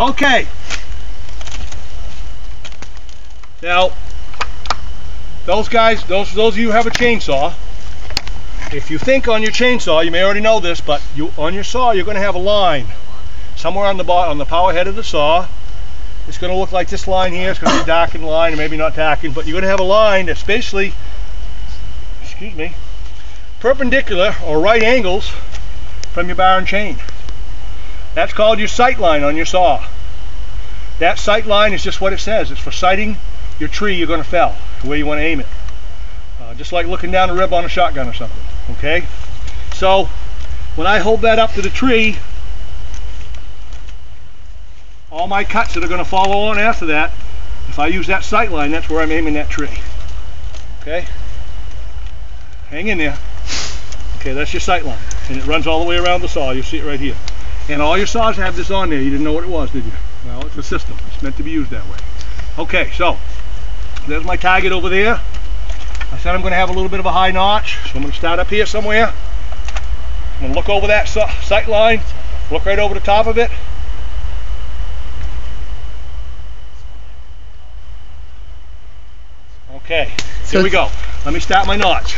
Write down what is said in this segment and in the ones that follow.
Okay. Now, those of you who have a chainsaw, if you think on your chainsaw, you may already know this, but on your saw you're going to have a line somewhere on the power head of the saw. It's going to look like this line here. It's going to be a darkened line, or maybe not darkened, but you're going to have a line that's basically, perpendicular or right angles from your bar and chain. That's called your sight line on your saw. That sight line is just what it says. It's for sighting your tree you're going to fell, the way you want to aim it. Just like looking down a rib on a shotgun or something. Okay? So, when I hold that up to the tree, all my cuts that are going to follow on after that, if I use that sight line, that's where I'm aiming that tree. Okay? Hang in there. Okay, that's your sight line. And it runs all the way around the saw. You'll see it right here. And all your saws have this on there. You didn't know what it was, did you? Well, it's a system. It's meant to be used that way. Okay, so there's my target over there. I said I'm going to have a little bit of a high notch, so I'm going to start up here somewhere. I'm going to look over that sight line, look right over the top of it. Okay, here we go. Let me start my notch.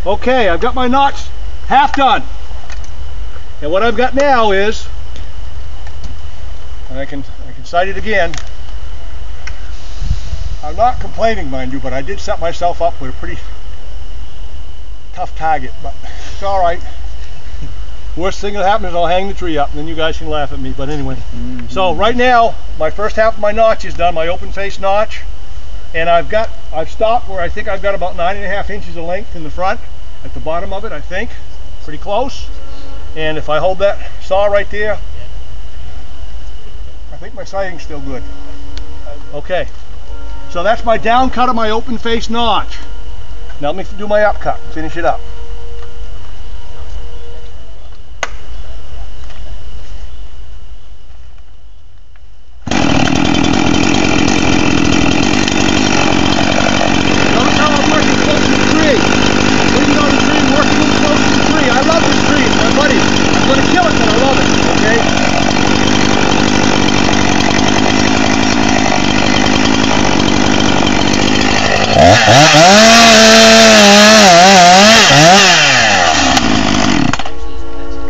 Okay, I've got my notch half done. And what I've got now is, and I can sight it again. I'm not complaining, mind you, but I did set myself up with a pretty tough target, but it's all right. Worst thing that happens is I'll hang the tree up and then you guys can laugh at me, but anyway. So right now, my first half of my notch is done, my open face notch. And I've stopped where I think I've got about 9.5 inches of length in the front, at the bottom of it, I think. Pretty close. And if I hold that saw right there, I think my sighting's still good. Okay. So that's my down cut of my open face notch. Now let me do my up cut, finish it up.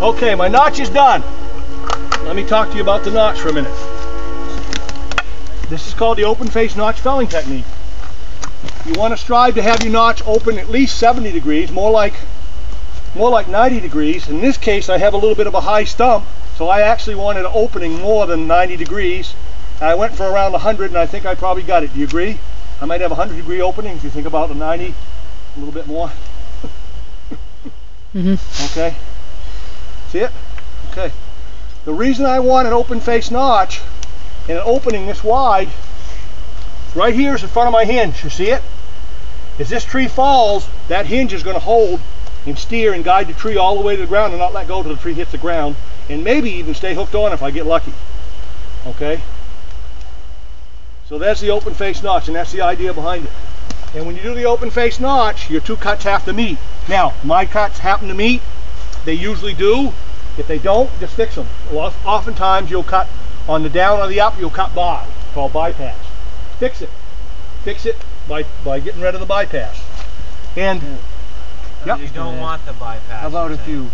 Okay, my notch is done. Let me talk to you about the notch for a minute. This is called the open face notch felling technique. You want to strive to have your notch open at least 70 degrees, more like 90 degrees. In this case, I have a little bit of a high stump, so I actually wanted an opening more than 90 degrees. I went for around 100, and I think I probably got it. Do you agree? I might have a 100-degree opening if you think about the 90, a little bit more. Okay. See it? Okay. The reason I want an open face notch and an opening this wide, right here is in front of my hinge. You see it? As this tree falls, that hinge is going to hold and steer and guide the tree all the way to the ground and not let go until the tree hits the ground, and maybe even stay hooked on if I get lucky. Okay? So that's the open face notch, and that's the idea behind it. And when you do the open face notch, your two cuts have to meet. Now, my cuts happen to meet. They usually do. If they don't, just fix them. Oftentimes you'll cut on the down or the up, you'll cut by, called bypass. Fix it. Fix it by getting rid of the bypass. And yep. You don't want the bypass. How about if you...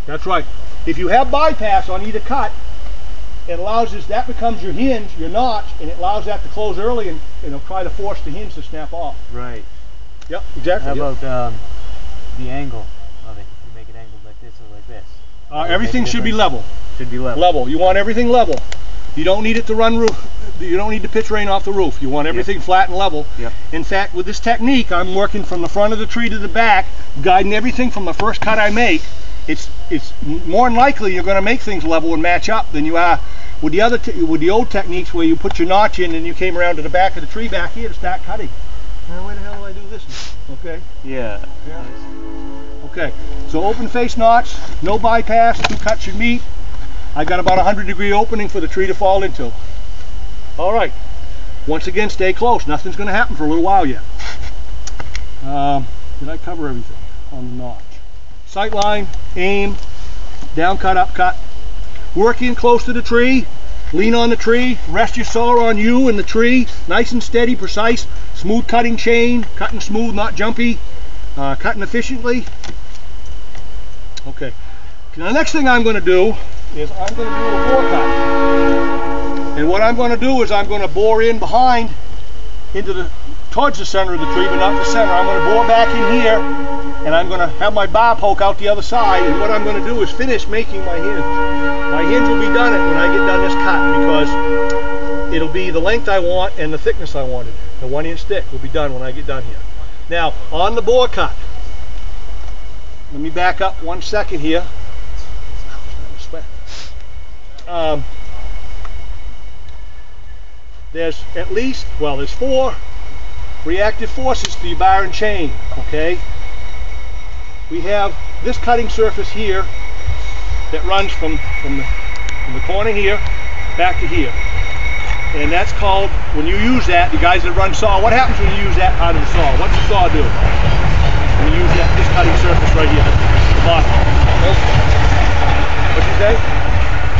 That's right. If you have bypass on either cut, it allows this, that becomes your hinge, your notch, and it allows that to close early and it'll try to force the hinge to snap off. Right. Yep, exactly. How about the angle of it? If you make it angled like this or like this? Everything should be level. Should be level. Level. You want everything level. You don't need it to run roof. You don't need to pitch rain off the roof. You want everything flat and level. Yep. In fact, with this technique, I'm working from the front of the tree to the back, guiding everything from the first cut I make. It's more than likely you're going to make things level and match up than you are with the old techniques where you put your notch in and you came around to the back of the tree back here to start cutting. Now, where the hell do I do this now? Okay. Yeah. Okay. So open face notch, no bypass, 2 cuts should meet. I got about 100-degree opening for the tree to fall into. All right. Once again, stay close. Nothing's going to happen for a little while yet. Did I cover everything on the notch? Sight line, aim, down cut, up cut. Work in close to the tree. Lean on the tree. Rest your saw on you and the tree. Nice and steady, precise. Smooth cutting chain. Cutting smooth, not jumpy. Cutting efficiently. Okay. Now, the next thing I'm going to do is I'm going to do a bore cut. And what I'm going to do is I'm going to bore in behind towards the center of the tree, but not the center. I'm going to bore back in here, and I'm going to have my bar poke out the other side, and what I'm going to do is finish making my hinge. My hinge will be done when I get done this cut, because it'll be the length I want and the thickness I wanted. The 1-inch thick will be done when I get done here. Now, on the bore cut, let me back up 1 second here. There's at least, well, there's 4 reactive forces to your bar and chain, okay? We have this cutting surface here that runs from the corner here back to here. And that's called, when you use that, the guys that run saw, what happens when you use that part of the saw? What's the saw do? When you use this cutting surface right here, the bottom. What'd you say?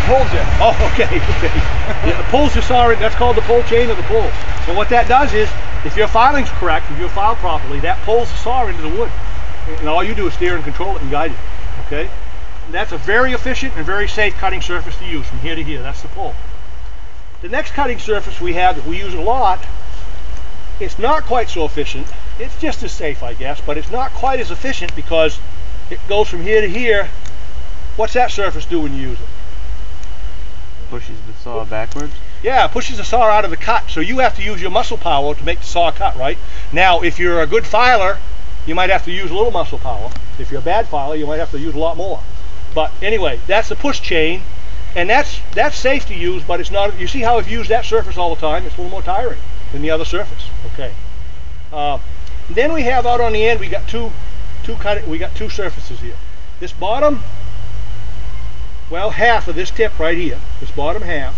Pulls it. Oh, okay, okay. Yeah, it pulls the saw in, that's called the pull chain of the pull. So what that does is, if your filing's correct, if you file properly, that pulls the saw into the wood. And all you do is steer and control it and guide it, okay? And that's a very efficient and very safe cutting surface to use from here to here. That's the pull. The next cutting surface we have that we use a lot, it's not quite so efficient. It's just as safe, I guess, but it's not quite as efficient because it goes from here to here. What's that surface do when you use it? Pushes the saw backwards? Yeah, it pushes the saw out of the cut, so you have to use your muscle power to make the saw cut, right? Now, if you're a good filer, you might have to use a little muscle power. If you're a bad filer, you might have to use a lot more. But anyway, that's the push chain, and that's safe to use, but it's not. You see how if you use that surface all the time, it's a little more tiring than the other surface. Okay. Then we have out on the end, we got two surfaces here. This bottom, well, half of this tip right here, this bottom half,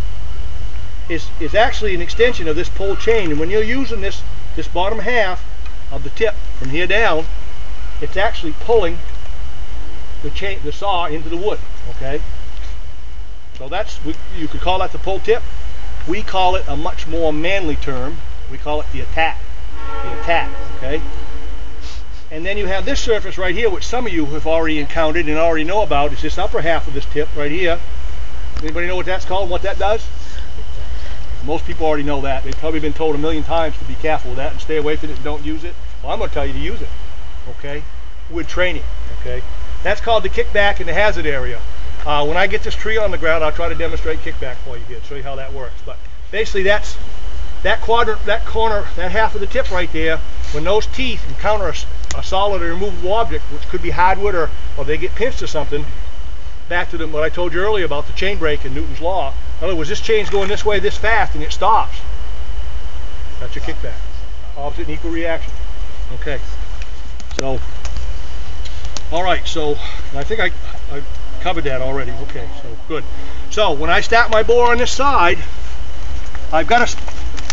is actually an extension of this pull chain, and when you're using this bottom half of the tip from here down, it's actually pulling the saw into the wood. Okay, so you could call that the pull tip. We call it a much more manly term. We call it the attack. The attack. Okay. And then you have this surface right here, which some of you have already encountered and already know about. It's this upper half of this tip right here. Anybody know what that's called and what that does? Most people already know that. They've probably been told a million times to be careful with that and stay away from it and don't use it. Well, I'm going to tell you to use it, okay, with training, okay? That's called the kickback in the hazard area. When I get this tree on the ground, I'll try to demonstrate kickback for you here, show you how that works. But basically that's that quadrant, that corner, that half of the tip right there, when those teeth encounter a solid or immovable object, which could be hardwood or they get pinched or something, back to what I told you earlier about the chain break and Newton's law. In other words, this chain's going this way this fast and it stops. That's your kickback. Opposite and equal reaction. Okay. So, all right, so I think I covered that already. Okay, so good. So when I start my bore on this side, I've got to,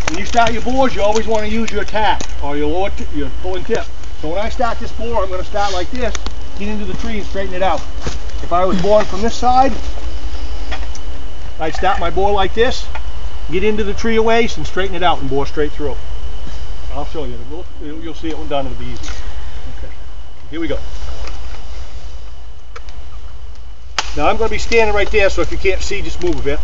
when you start your bores, you always want to use your attack or your pulling tip. So when I start this bore, I'm going to start like this, get into the tree and straighten it out. If I was boring from this side, I'd start my bore like this, get into the tree a ways and straighten it out and bore straight through. I'll show you. You'll see it when done. It'll be easy. Okay, here we go. Now I'm going to be standing right there, so if you can't see, just move a bit.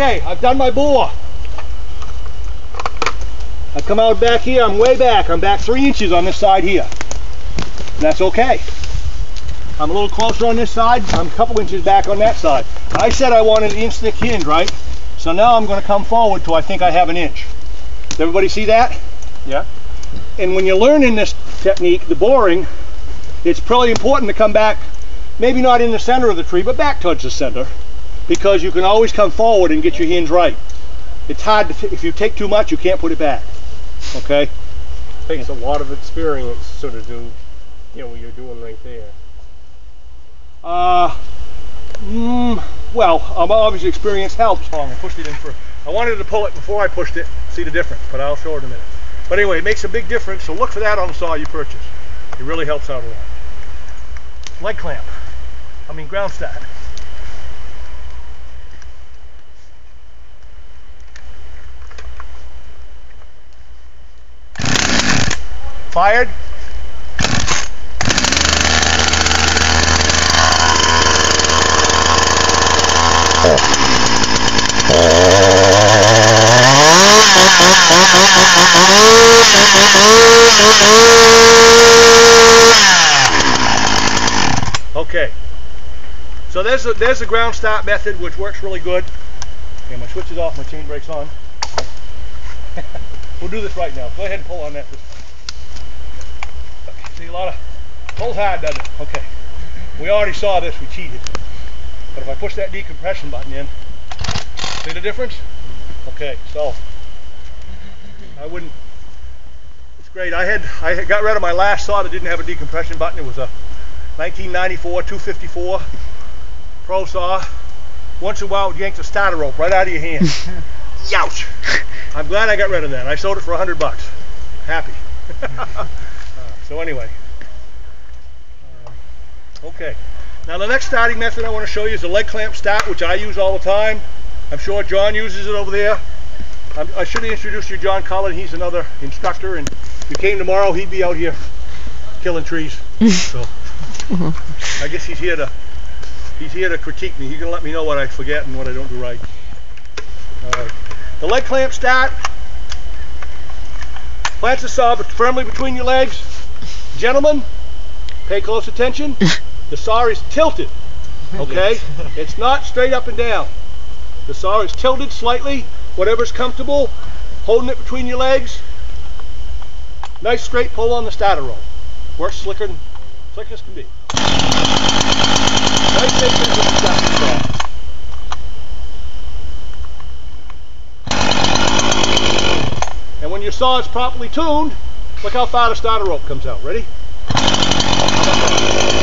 Okay, I've done my bore. I come out back here, I'm way back. I'm back 3 inches on this side here. And that's okay. I'm a little closer on this side. I'm a couple inches back on that side. I said I wanted an inch thick hinge, right? So now I'm going to come forward till I think I have an inch. Does everybody see that? Yeah. And when you're learning this technique, the boring, it's probably important to come back, maybe not in the center of the tree, but back towards the center, because you can always come forward and get your hinge right. It's hard to, if you take too much, you can't put it back. Okay? Takes a lot of experience sort of do, you know, what you're doing right there. Well, obviously experience helps. I pushed it in for, I wanted to pull it before I pushed it, see the difference, but I'll show it in a minute. But anyway, it makes a big difference, so look for that on the saw you purchase. It really helps out a lot. Leg clamp, ground stat. Fired. Okay, so there's the ground start method, which works really good. Okay, my switch is off, my chain brake's on. We'll do this right now. Go ahead and pull on that. Okay, see a lot of, pull hard, doesn't it? Okay, we already saw this, we cheated. But if I push that decompression button in, see the difference? Okay, so I wouldn't, it's great. I had got rid of my last saw that didn't have a decompression button. It was a 1994 254 Pro saw. Once in a while it yanked the starter rope right out of your hand. Youch! I'm glad I got rid of that. I sold it for $100. Happy. So anyway, okay. Now the next starting method I want to show you is the leg clamp start, which I use all the time. I'm sure John uses it over there. I should have introduced you to John Cullen. He's another instructor, and if you came tomorrow, he'd be out here killing trees. So I guess he's here to critique me. He's gonna let me know what I forget and what I don't do right. All right. The leg clamp start. Plant the saw firmly between your legs. Gentlemen, pay close attention. The saw is tilted. Okay? It's not straight up and down. The saw is tilted slightly. Whatever's comfortable, holding it between your legs. Nice straight pull on the starter rope. Works slick as can be. Nice big with the starting saw. And when your saw is properly tuned, look how far the starter rope comes out. Ready?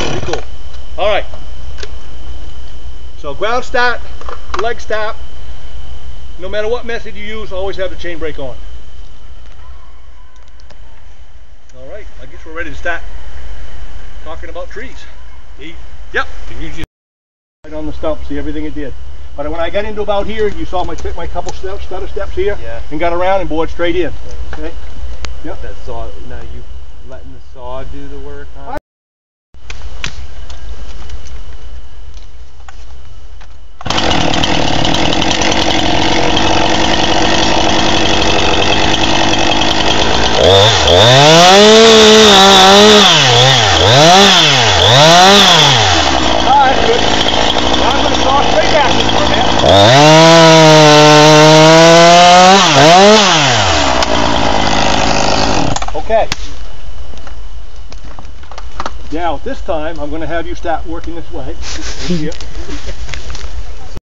Pretty cool. All right. So ground start, leg start. No matter what method you use, always have the chain brake on. All right, I guess we're ready to start talking about trees. Yep. Can you just Right on the stump, see everything it did. But when I got into about here, you saw my couple stutter steps here, Yeah. and got around and bored straight in. Okay. Yep. That saw. Now you letting the saw do the work on. Okay. Now, this time, I'm going to have you start working this way.